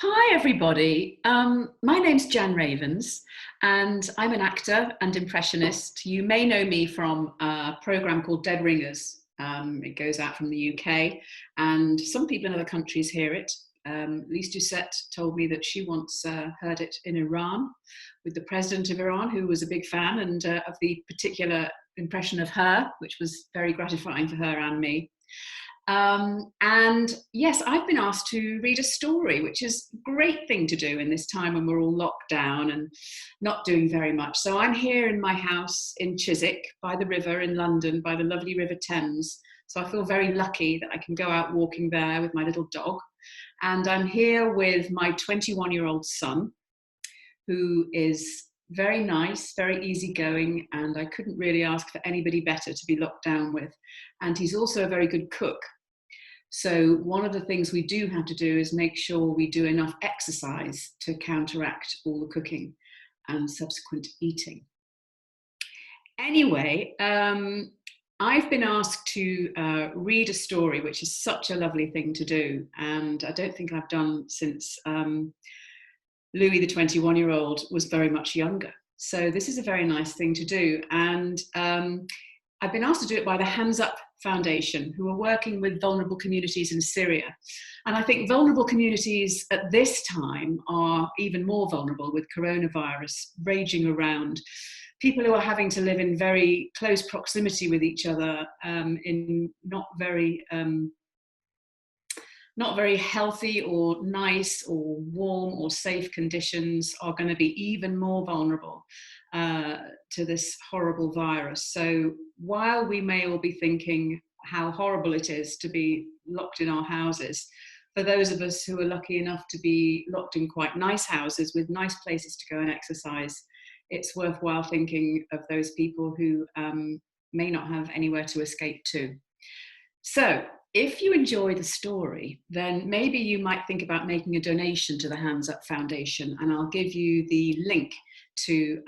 Hi, everybody. My name's Jan Ravens, and I'm an actor and impressionist. You may know me from a programme called Dead Ringers. It goes out from the UK, and some people in other countries hear it. Lise Doucette told me that she once heard it in Iran with the president of Iran, who was a big fan and of the particular impression of her, which was very gratifying for her and me. And yes, I've been asked to read a story, which is a great thing to do in this time when we're all locked down and not doing very much. So I'm here in my house in Chiswick by the river in London, by the lovely River Thames. So I feel very lucky that I can go out walking there with my little dog. And I'm here with my 21-year-old son, who is very nice, very easygoing, and I couldn't really ask for anybody better to be locked down with. And he's also a very good cook. So one of the things we do have to do is make sure we do enough exercise to counteract all the cooking and subsequent eating. Anyway, I've been asked to read a story, which is such a lovely thing to do, and I don't think I've done since Louis, the 21-year-old, was very much younger. So this is a very nice thing to do. And I've been asked to do it by the Hands Up Foundation, who are working with vulnerable communities in Syria. And I think vulnerable communities at this time are even more vulnerable with coronavirus raging around. People who are having to live in very close proximity with each other in not very healthy or nice or warm or safe conditions are going to be even more vulnerable to this horrible virus. So while we may all be thinking how horrible it is to be locked in our houses, for those of us who are lucky enough to be locked in quite nice houses with nice places to go and exercise, it's worthwhile thinking of those people who may not have anywhere to escape to. So if you enjoy the story, then maybe you might think about making a donation to the Hands Up Foundation, and I'll give you the link to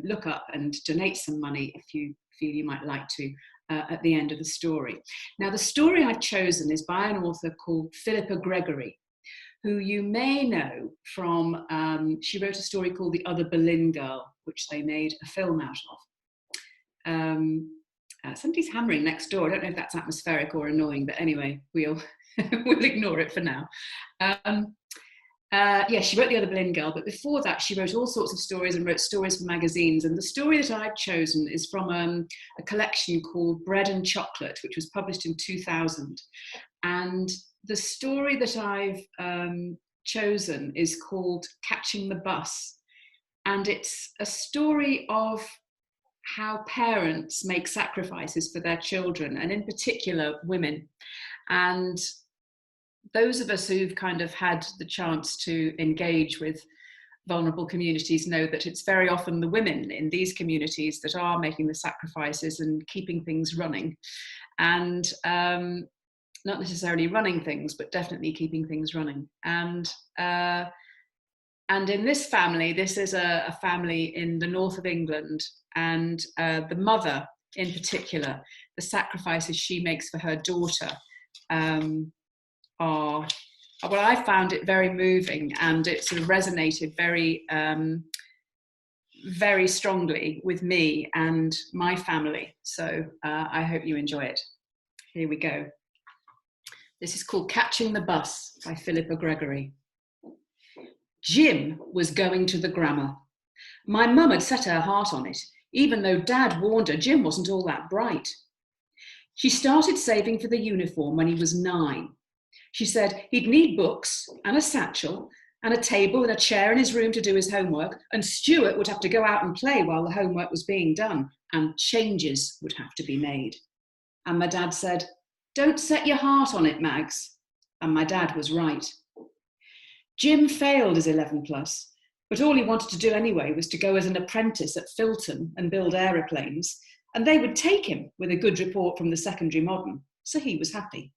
look up and donate some money if you feel you might like to at the end of the story. Now, the story I've chosen is by an author called Philippa Gregory, who you may know from, she wrote a story called The Other Berlin Girl, which they made a film out of. Somebody's hammering next door. I don't know if that's atmospheric or annoying, but anyway, we'll ignore it for now. She wrote The Other Berlin Girl, but before that, she wrote all sorts of stories and wrote stories for magazines. And the story that I've chosen is from a collection called Bread and Chocolate, which was published in 2000. And the story that I've chosen is called Catching the Bus. And it's a story of how parents make sacrifices for their children, and in particular women. And those of us who've kind of had the chance to engage with vulnerable communities know that it's very often the women in these communities that are making the sacrifices and keeping things running. And not necessarily running things, but definitely keeping things running. And in this family, this is a family in the north of England, and the mother in particular, the sacrifices she makes for her daughter are, well, I found it very moving, and it sort of resonated very, very strongly with me and my family. So I hope you enjoy it. Here we go. This is called Catching the Bus by Philippa Gregory. Jim was going to the grammar. My mum had set her heart on it, even though Dad warned her Jim wasn't all that bright. She started saving for the uniform when he was 9. She said he'd need books and a satchel and a table and a chair in his room to do his homework, and Stuart would have to go out and play while the homework was being done, and changes would have to be made. And my dad said, "Don't set your heart on it, Mags." And my dad was right. Jim failed his 11 plus, but all he wanted to do anyway was to go as an apprentice at Filton and build aeroplanes, and they would take him with a good report from the secondary modern, so he was happy.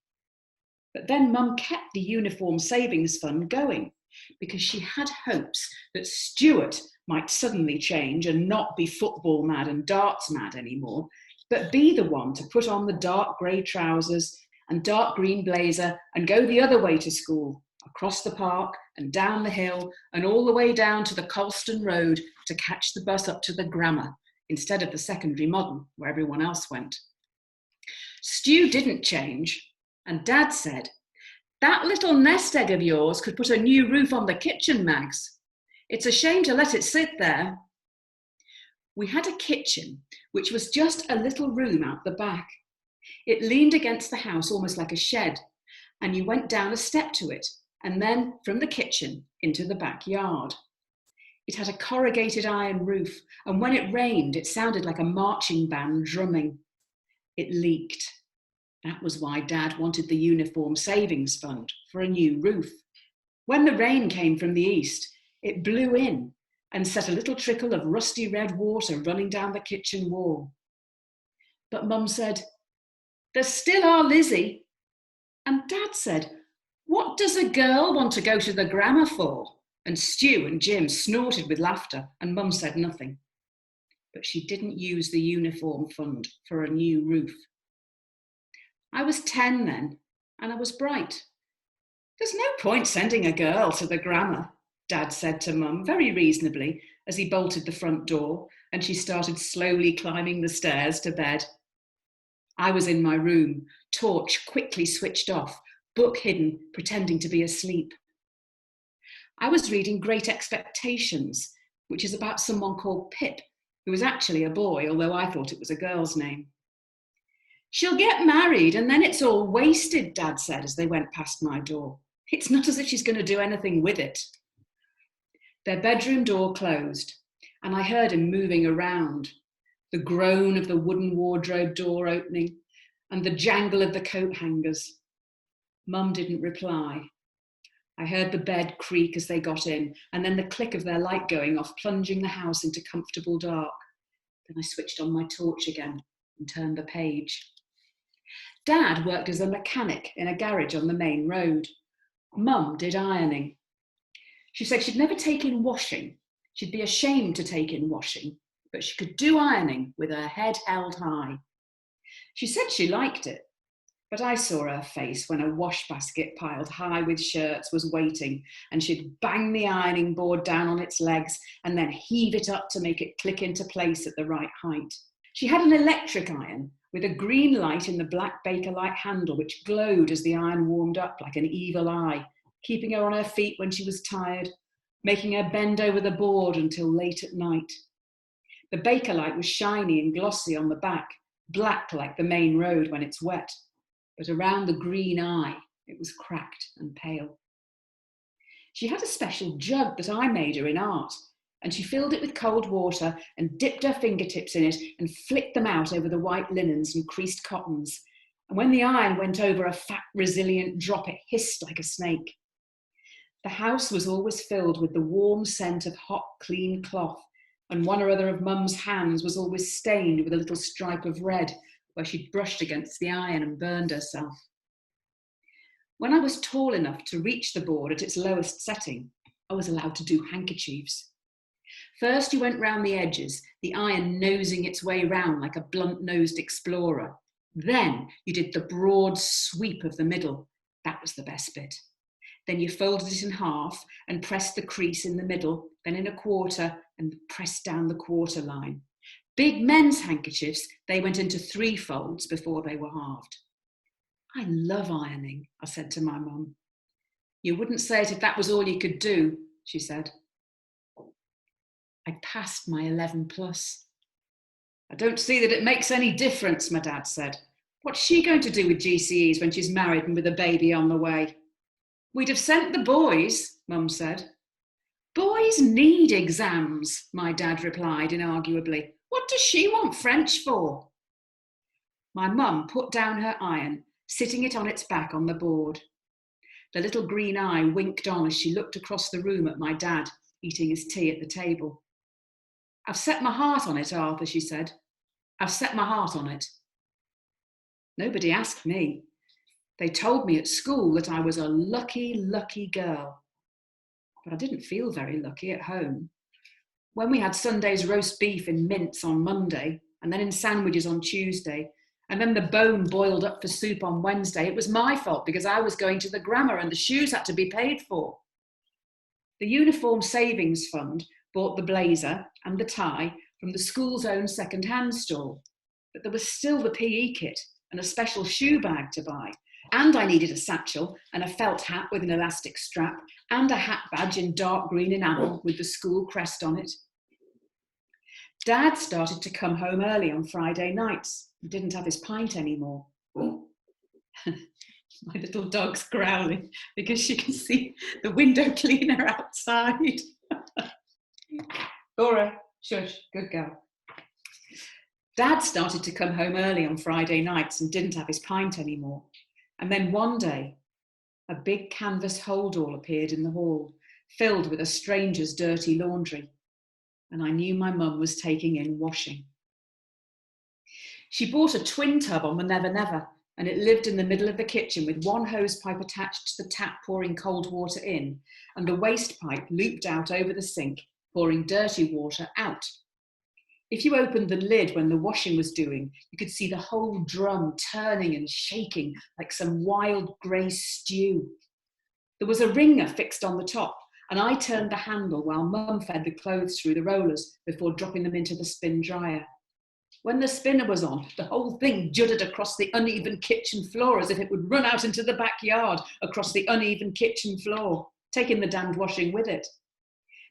But then Mum kept the uniform savings fund going because she had hopes that Stuart might suddenly change and not be football mad and darts mad anymore, but be the one to put on the dark grey trousers and dark green blazer and go the other way to school, across the park and down the hill and all the way down to the Colston Road to catch the bus up to the grammar instead of the secondary modern where everyone else went. Stu didn't change, and Dad said, "That little nest egg of yours could put a new roof on the kitchen, Mags. It's a shame to let it sit there." We had a kitchen, which was just a little room out the back. It leaned against the house almost like a shed, and you went down a step to it, and then from the kitchen into the backyard. It had a corrugated iron roof, and when it rained, it sounded like a marching band drumming. It leaked. That was why Dad wanted the Uniform Savings Fund for a new roof. When the rain came from the east, it blew in and set a little trickle of rusty red water running down the kitchen wall. But Mum said, "There's still our Lizzie." And Dad said, "What does a girl want to go to the grammar for?" And Stu and Jim snorted with laughter, and Mum said nothing. But she didn't use the Uniform Fund for a new roof. I was 10 then, and I was bright. "There's no point sending a girl to the grammar," Dad said to Mum very reasonably as he bolted the front door and she started slowly climbing the stairs to bed. I was in my room, torch quickly switched off, book hidden, pretending to be asleep. I was reading Great Expectations, which is about someone called Pip, who was actually a boy, although I thought it was a girl's name. "She'll get married and then it's all wasted," Dad said as they went past my door. "It's not as if she's going to do anything with it." Their bedroom door closed, and I heard him moving around, the groan of the wooden wardrobe door opening and the jangle of the coat hangers. Mum didn't reply. I heard the bed creak as they got in, and then the click of their light going off, plunging the house into comfortable dark. Then I switched on my torch again and turned the page. Dad worked as a mechanic in a garage on the main road. Mum did ironing. She said she'd never take in washing. She'd be ashamed to take in washing, but she could do ironing with her head held high. She said she liked it, but I saw her face when a wash basket piled high with shirts was waiting, and she'd bang the ironing board down on its legs and then heave it up to make it click into place at the right height. She had an electric iron with a green light in the black Bakelite handle which glowed as the iron warmed up like an evil eye, keeping her on her feet when she was tired, making her bend over the board until late at night. The Bakelite was shiny and glossy on the back, black like the main road when it's wet, but around the green eye it was cracked and pale. She had a special jug that I made her in art, and she filled it with cold water and dipped her fingertips in it and flicked them out over the white linens and creased cottons. And when the iron went over a fat, resilient drop, it hissed like a snake. The house was always filled with the warm scent of hot, clean cloth, and one or other of Mum's hands was always stained with a little stripe of red where she'd brushed against the iron and burned herself. When I was tall enough to reach the board at its lowest setting, I was allowed to do handkerchiefs. First you went round the edges, the iron nosing its way round like a blunt-nosed explorer. Then you did the broad sweep of the middle. That was the best bit. Then you folded it in half and pressed the crease in the middle, then in a quarter and pressed down the quarter line. Big men's handkerchiefs, they went into 3 folds before they were halved. "I love ironing," I said to my mum. "You wouldn't say it if that was all you could do," she said. I passed my 11+. "I don't see that it makes any difference," my dad said. "What's she going to do with GCEs when she's married and with a baby on the way?" "We'd have sent the boys," Mum said. "Boys need exams," my dad replied inarguably. "What does she want French for?" My mum put down her iron, sitting it on its back on the board. The little green eye winked on as she looked across the room at my dad, eating his tea at the table. "I've set my heart on it, Arthur," she said. "I've set my heart on it." Nobody asked me. They told me at school that I was a lucky, lucky girl. But I didn't feel very lucky at home. When we had Sunday's roast beef in mince on Monday, and then in sandwiches on Tuesday, And then the bone boiled up for soup on Wednesday. It was my fault because I was going to the grammar and the shoes had to be paid for. The Uniform Savings Fund bought the blazer and the tie from the school's own second-hand store. But there was still the PE kit and a special shoe bag to buy. And I needed a satchel and a felt hat with an elastic strap and a hat badge in dark green enamel with the school crest on it. Dad started to come home early on Friday nights. He didn't have his pint anymore. My little dog's growling because she can see the window cleaner outside. Laura, shush, good girl. Dad started to come home early on Friday nights and didn't have his pint anymore. And then one day, a big canvas hold-all appeared in the hall, filled with a stranger's dirty laundry. And I knew my mum was taking in washing. She bought a twin tub on the Never Never, and it lived in the middle of the kitchen with one hose pipe attached to the tap pouring cold water in, and the waste pipe looped out over the sink, pouring dirty water out. If you opened the lid when the washing was doing, you could see the whole drum turning and shaking like some wild grey stew. There was a wringer fixed on the top, and I turned the handle while Mum fed the clothes through the rollers before dropping them into the spin dryer. When the spinner was on, the whole thing juddered across the uneven kitchen floor as if it would run out into the backyard across the uneven kitchen floor, taking the damned washing with it.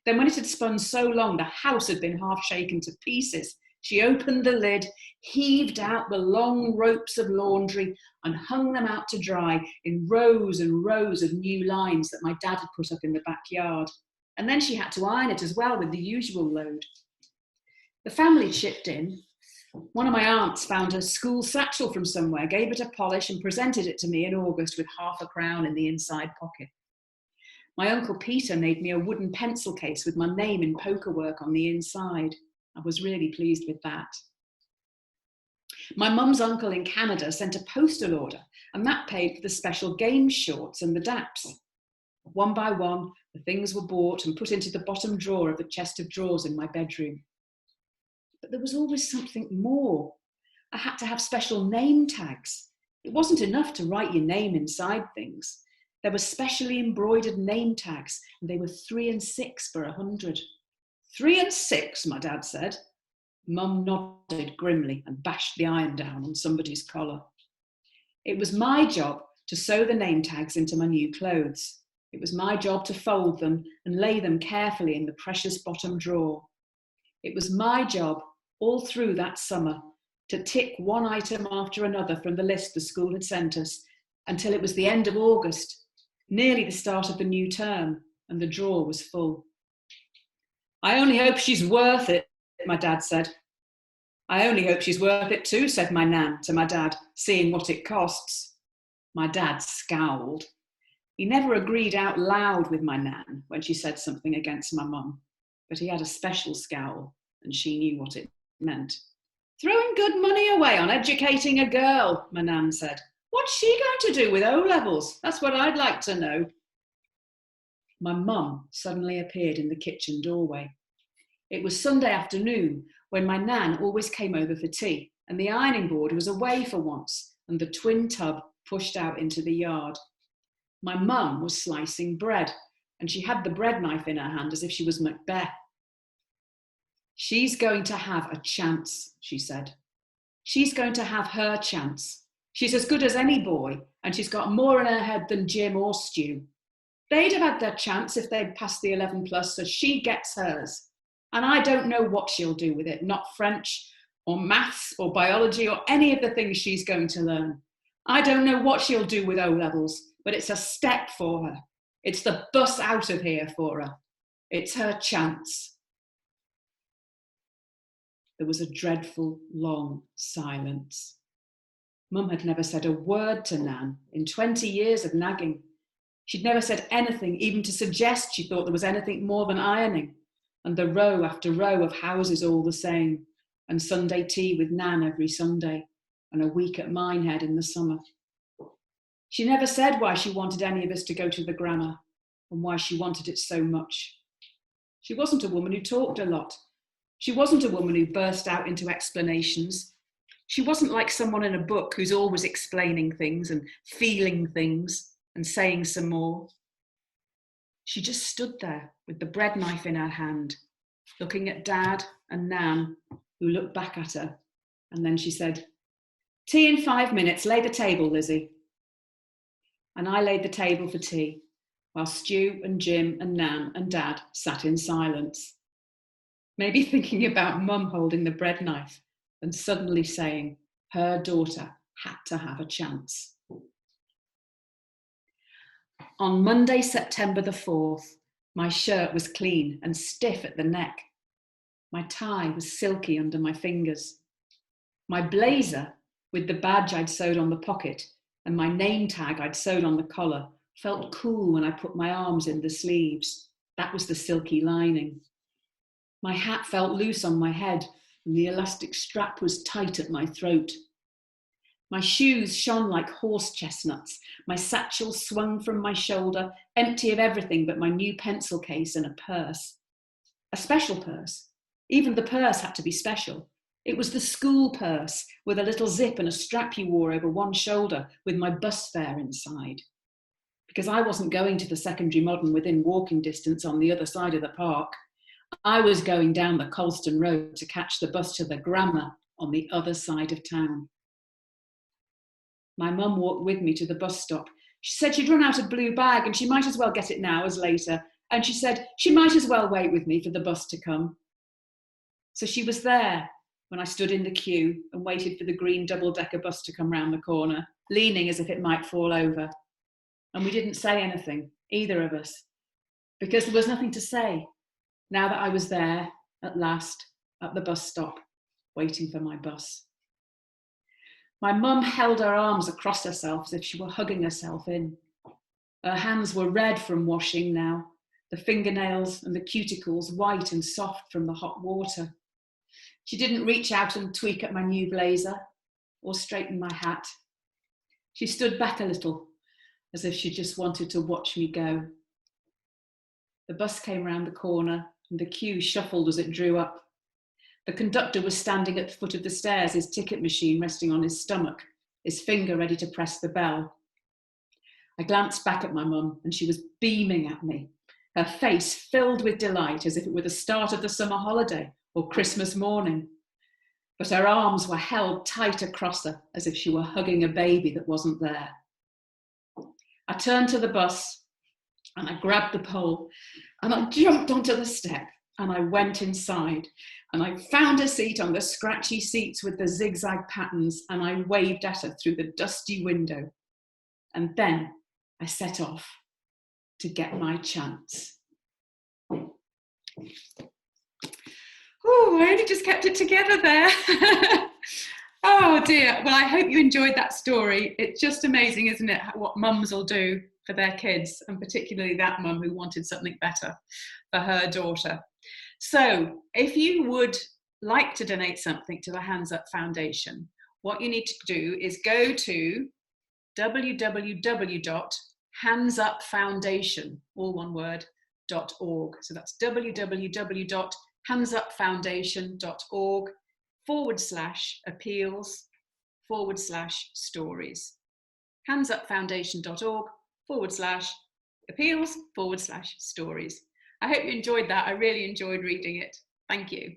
Then when it had spun so long the house had been half shaken to pieces, she opened the lid, heaved out the long ropes of laundry and hung them out to dry in rows and rows of new lines that my dad had put up in the backyard. And then she had to iron it as well with the usual load. The family chipped in. One of my aunts found a school satchel from somewhere, gave it a polish and presented it to me in August with half a crown in the inside pocket. My Uncle Peter made me a wooden pencil case with my name in poker work on the inside. I was really pleased with that. My mum's uncle in Canada sent a postal order, and that paid for the special games shorts and the daps. One by one, the things were bought and put into the bottom drawer of the chest of drawers in my bedroom. But there was always something more. I had to have special name tags. It wasn't enough to write your name inside things. There were specially embroidered name tags, and they were 3 and 6 for 100. 3 and 6, my dad said. Mum nodded grimly and bashed the iron down on somebody's collar. It was my job to sew the name tags into my new clothes. It was my job to fold them and lay them carefully in the precious bottom drawer. It was my job all through that summer to tick one item after another from the list the school had sent us until it was the end of August, nearly the start of the new term, and the drawer was full. I only hope she's worth it, my dad said. I only hope she's worth it too, said my nan to my dad, seeing what it costs. My dad scowled. He never agreed out loud with my nan when she said something against my mum, but he had a special scowl, and she knew what it meant. Throwing good money away on educating a girl, my nan said. What's she going to do with O-levels? That's what I'd like to know. My mum suddenly appeared in the kitchen doorway. It was Sunday afternoon when my nan always came over for tea, and the ironing board was away for once, and the twin tub pushed out into the yard. My mum was slicing bread, and she had the bread knife in her hand as if she was Macbeth. She's going to have a chance, she said. She's going to have her chance. She's as good as any boy, and she's got more in her head than Jim or Stu. They'd have had their chance if they'd passed the 11 plus, so she gets hers. And I don't know what she'll do with it, not French or maths or biology or any of the things she's going to learn. I don't know what she'll do with O-levels, but it's a step for her. It's the bus out of here for her. It's her chance. There was a dreadful, long silence. Mum had never said a word to Nan in 20 years of nagging. She'd never said anything, even to suggest she thought there was anything more than ironing, and the row after row of houses all the same, and Sunday tea with Nan every Sunday, and a week at Minehead in the summer. She never said why she wanted any of us to go to the grammar, and why she wanted it so much. She wasn't a woman who talked a lot. She wasn't a woman who burst out into explanations. She wasn't like someone in a book who's always explaining things and feeling things and saying some more. She just stood there with the bread knife in her hand, looking at Dad and Nan, who looked back at her. And then she said, "Tea in 5 minutes, lay the table, Lizzie." And I laid the table for tea, while Stu and Jim and Nan and Dad sat in silence, maybe thinking about Mum holding the bread knife and suddenly saying her daughter had to have a chance. On Monday, September the 4th, my shirt was clean and stiff at the neck. My tie was silky under my fingers. My blazer, with the badge I'd sewed on the pocket and my name tag I'd sewed on the collar, felt cool when I put my arms in the sleeves. That was the silky lining. My hat felt loose on my head and the elastic strap was tight at my throat. My shoes shone like horse chestnuts. My satchel swung from my shoulder, empty of everything but my new pencil case and a purse. A special purse. Even the purse had to be special. It was the school purse with a little zip and a strap you wore over one shoulder with my bus fare inside. Because I wasn't going to the secondary modern within walking distance on the other side of the park. I was going down the Colston Road to catch the bus to the grammar on the other side of town. My mum walked with me to the bus stop. She said she'd run out of blue bag and she might as well get it now as later. And she said she might as well wait with me for the bus to come. So she was there when I stood in the queue and waited for the green double-decker bus to come round the corner, leaning as if it might fall over. And we didn't say anything, either of us, because there was nothing to say now that I was there at last at the bus stop, waiting for my bus. My mum held her arms across herself as if she were hugging herself in. Her hands were red from washing now, the fingernails and the cuticles white and soft from the hot water. She didn't reach out and tweak at my new blazer or straighten my hat. She stood back a little, as if she just wanted to watch me go. The bus came round the corner and the queue shuffled as it drew up. The conductor was standing at the foot of the stairs, his ticket machine resting on his stomach, his finger ready to press the bell. I glanced back at my mum and she was beaming at me, her face filled with delight as if it were the start of the summer holiday or Christmas morning. But her arms were held tight across her as if she were hugging a baby that wasn't there. I turned to the bus and I grabbed the pole and I jumped onto the step and I went inside and I found a seat on the scratchy seats with the zigzag patterns and I waved at her through the dusty window. And then I set off to get my chance. Oh, I only just kept it together there. Oh dear. Well, I hope you enjoyed that story. It's just amazing, isn't it, what mums will do for their kids, and particularly that mum who wanted something better for her daughter. So if you would like to donate something to the Hands Up Foundation, what you need to do is go to www.handsupfoundation, all one word, .org. So that's www.handsupfoundation.org/appeals/stories. handsupfoundation.org/appeals/stories. I hope you enjoyed that. I really enjoyed reading it. Thank you.